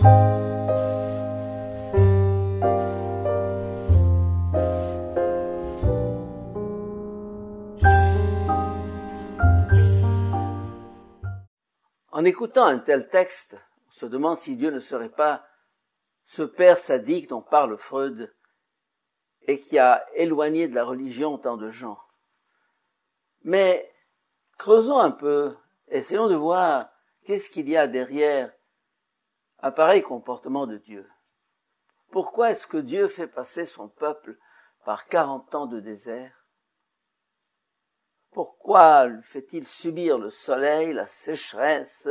En écoutant un tel texte, on se demande si Dieu ne serait pas ce père sadique dont parle Freud et qui a éloigné de la religion tant de gens. Mais creusons un peu, essayons de voir qu'est-ce qu'il y a derrière un pareil comportement de Dieu. Pourquoi est-ce que Dieu fait passer son peuple par 40 ans de désert? Pourquoi fait-il subir le soleil, la sécheresse,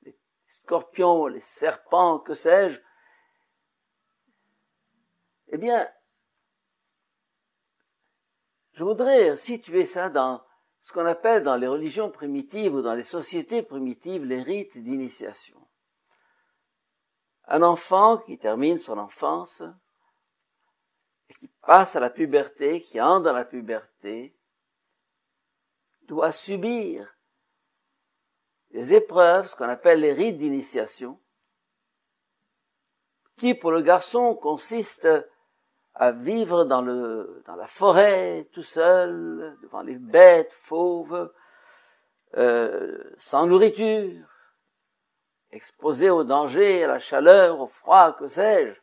les scorpions, les serpents, que sais-je? Eh bien, je voudrais situer ça dans ce qu'on appelle dans les religions primitives ou dans les sociétés primitives les rites d'initiation. Un enfant qui termine son enfance et qui passe à la puberté, qui entre dans la puberté, doit subir des épreuves, ce qu'on appelle les rites d'initiation, qui pour le garçon consistent à vivre dans la forêt, tout seul, devant les bêtes fauves, sans nourriture, exposé au danger, à la chaleur, au froid, que sais-je.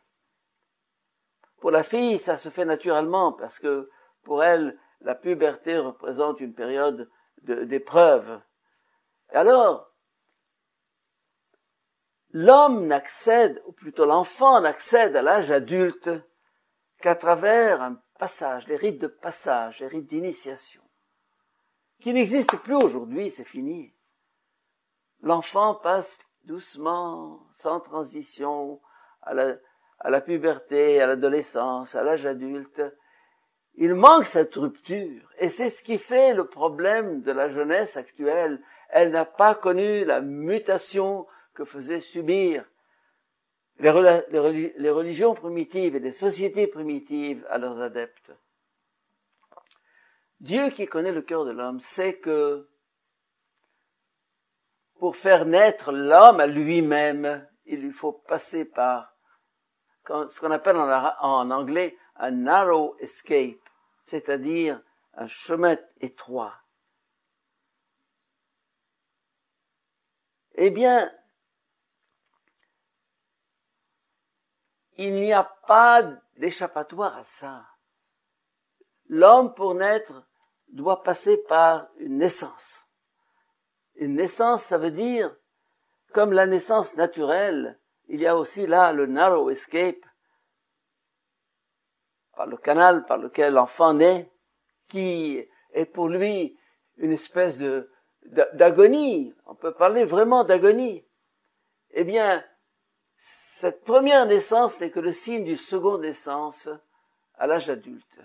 Pour la fille, ça se fait naturellement, parce que pour elle, la puberté représente une période d'épreuve. Et alors, l'homme n'accède, ou plutôt l'enfant n'accède à l'âge adulte qu'à travers un passage, les rites de passage, les rites d'initiation, qui n'existent plus aujourd'hui, c'est fini. L'enfant passe doucement, sans transition, à la puberté, à l'adolescence, à l'âge adulte. Il manque cette rupture, et c'est ce qui fait le problème de la jeunesse actuelle. Elle n'a pas connu la mutation que faisaient subir les religions primitives et les sociétés primitives à leurs adeptes. Dieu qui connaît le cœur de l'homme sait que pour faire naître l'homme à lui-même, il lui faut passer par ce qu'on appelle en anglais un narrow escape, c'est-à-dire un chemin étroit. Eh bien, il n'y a pas d'échappatoire à ça. L'homme, pour naître, doit passer par une naissance. Une naissance, ça veut dire, comme la naissance naturelle, il y a aussi là le narrow escape, par le canal par lequel l'enfant naît, qui est pour lui une espèce d'agonie. On peut parler vraiment d'agonie. Eh bien, cette première naissance n'est que le signe d'une seconde naissance à l'âge adulte.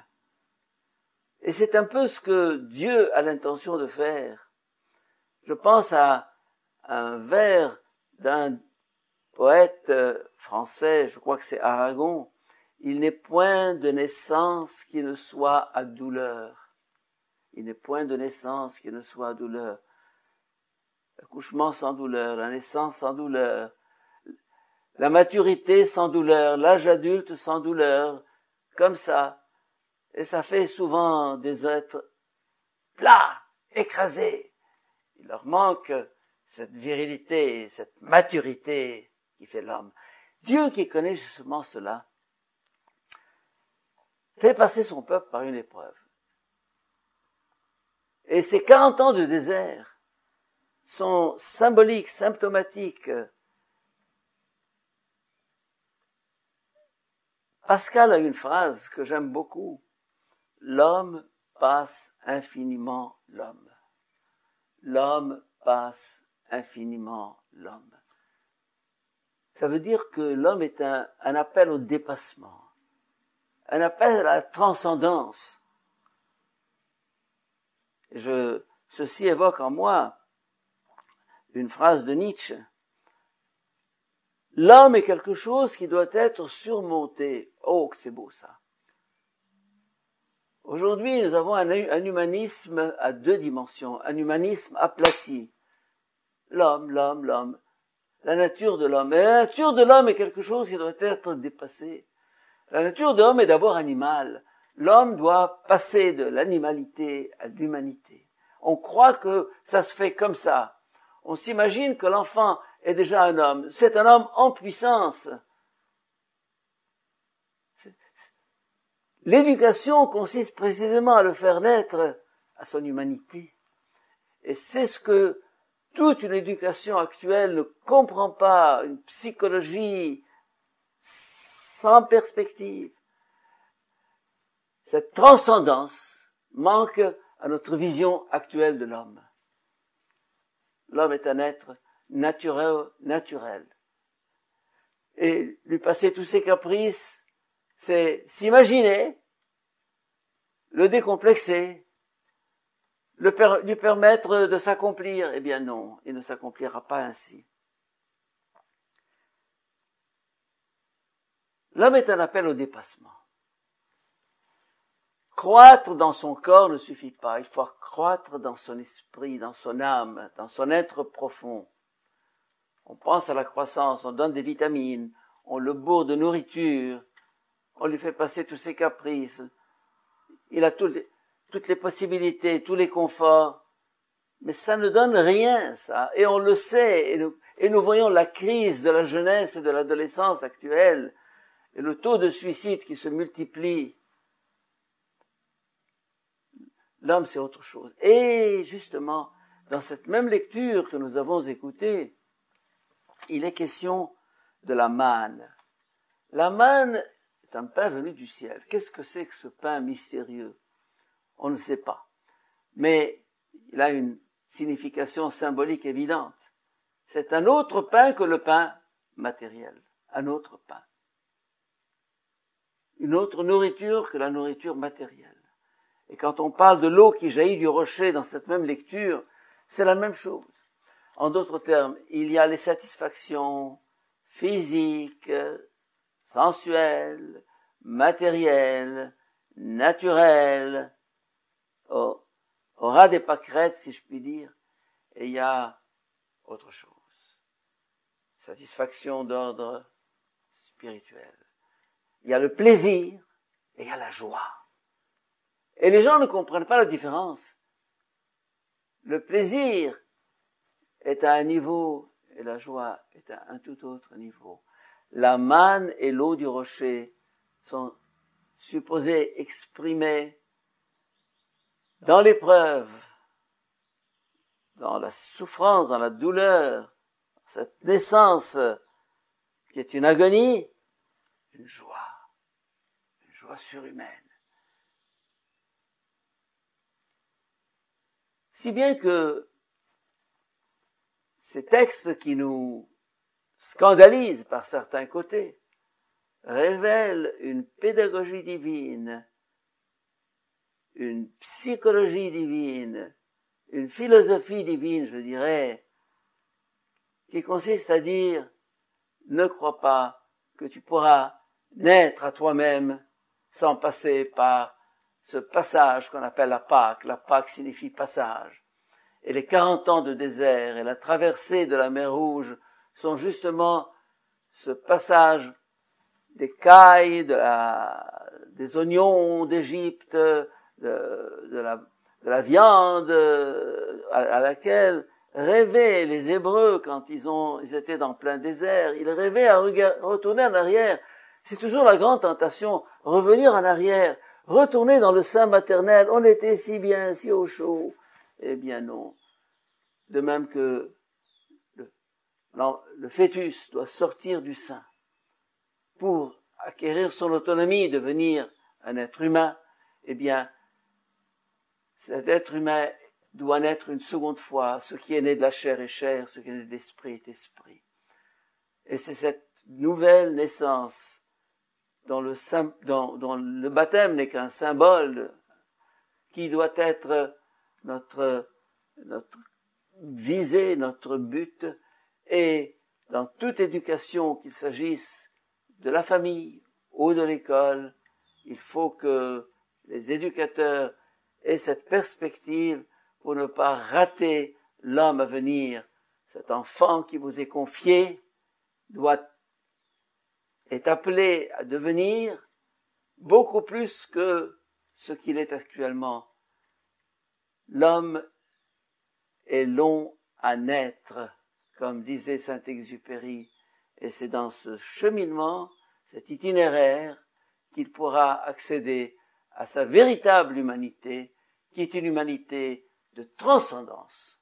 Et c'est un peu ce que Dieu a l'intention de faire. Je pense à un vers d'un poète français, je crois que c'est Aragon. Il n'est point de naissance qui ne soit à douleur. Il n'est point de naissance qui ne soit à douleur. L'accouchement sans douleur, la naissance sans douleur, la maturité sans douleur, l'âge adulte sans douleur, comme ça. Et ça fait souvent des êtres plats, écrasés. Il leur manque cette virilité, cette maturité qui fait l'homme. Dieu qui connaît justement cela, fait passer son peuple par une épreuve. Et ces 40 ans de désert sont symboliques, symptomatiques. Pascal a une phrase que j'aime beaucoup. L'homme passe infiniment l'homme. L'homme passe infiniment l'homme. Ça veut dire que l'homme est un appel au dépassement. Un appel à la transcendance. Ceci évoque en moi une phrase de Nietzsche. L'homme est quelque chose qui doit être surmonté. Oh, que c'est beau ça. Aujourd'hui, nous avons un humanisme à deux dimensions, un humanisme aplati. L'homme. la nature de l'homme. Et la nature de l'homme est quelque chose qui doit être dépassé. La nature de l'homme est d'abord animale. L'homme doit passer de l'animalité à l'humanité. On croit que ça se fait comme ça. On s'imagine que l'enfant est déjà un homme. C'est un homme en puissance. L'éducation consiste précisément à le faire naître à son humanité. Et c'est ce que toute une éducation actuelle ne comprend pas, une psychologie sans perspective. Cette transcendance manque à notre vision actuelle de l'homme. L'homme est un être naturel. Et lui passer tous ses caprices, c'est s'imaginer, le décomplexer, lui permettre de s'accomplir. Eh bien non, il ne s'accomplira pas ainsi. L'homme est un appel au dépassement. Croître dans son corps ne suffit pas, il faut croître dans son esprit, dans son âme, dans son être profond. On pense à la croissance, on donne des vitamines, on le bourre de nourriture, on lui fait passer tous ses caprices, il a toutes les possibilités, tous les conforts, mais ça ne donne rien, ça, et on le sait, et nous voyons la crise de la jeunesse et de l'adolescence actuelle, et le taux de suicide qui se multiplie. L'homme, c'est autre chose. Et justement, dans cette même lecture que nous avons écoutée, il est question de la manne. La manne est un pain venu du ciel. Qu'est-ce que c'est que ce pain mystérieux? On ne sait pas. Mais il a une signification symbolique évidente. C'est un autre pain que le pain matériel. Un autre pain. Une autre nourriture que la nourriture matérielle. Et quand on parle de l'eau qui jaillit du rocher dans cette même lecture, c'est la même chose. En d'autres termes, il y a les satisfactions physiques, sensuelles, matérielles, naturelles, au ras des pâquerettes, si je puis dire, et il y a autre chose. Satisfaction d'ordre spirituel. Il y a le plaisir et il y a la joie. Et les gens ne comprennent pas la différence. Le plaisir est à un niveau et la joie est à un tout autre niveau. La manne et l'eau du rocher sont supposées exprimer dans l'épreuve, dans la souffrance, dans la douleur, cette naissance qui est une agonie, une joie surhumaine. Si bien que ces textes qui nous scandalisent par certains côtés révèlent une pédagogie divine, une psychologie divine, une philosophie divine, je dirais, qui consiste à dire « Ne crois pas que tu pourras naître à toi-même sans passer par ce passage qu'on appelle la Pâque. La Pâque signifie passage. Et les 40 ans de désert et la traversée de la mer Rouge sont justement ce passage des cailles, des oignons d'Égypte, de la viande à laquelle rêvaient les Hébreux quand ils étaient dans plein désert. Ils rêvaient à retourner en arrière. C'est toujours la grande tentation, revenir en arrière, retourner dans le sein maternel. On était si bien, si au chaud. Eh bien non. De même que le fœtus doit sortir du sein pour acquérir son autonomie, devenir un être humain, eh bien, cet être humain doit naître une seconde fois. Ce qui est né de la chair est chair, ce qui est né de l'esprit est esprit. Et c'est cette nouvelle naissance dont le baptême n'est qu'un symbole qui doit être notre visée, notre but. Et dans toute éducation, qu'il s'agisse de la famille ou de l'école, il faut que les éducateurs aient cette perspective pour ne pas rater l'homme à venir, cet enfant qui vous est confié est appelé à devenir beaucoup plus que ce qu'il est actuellement. L'homme est long à naître, comme disait Saint-Exupéry, et c'est dans ce cheminement, cet itinéraire, qu'il pourra accéder à sa véritable humanité, qui est une humanité de transcendance.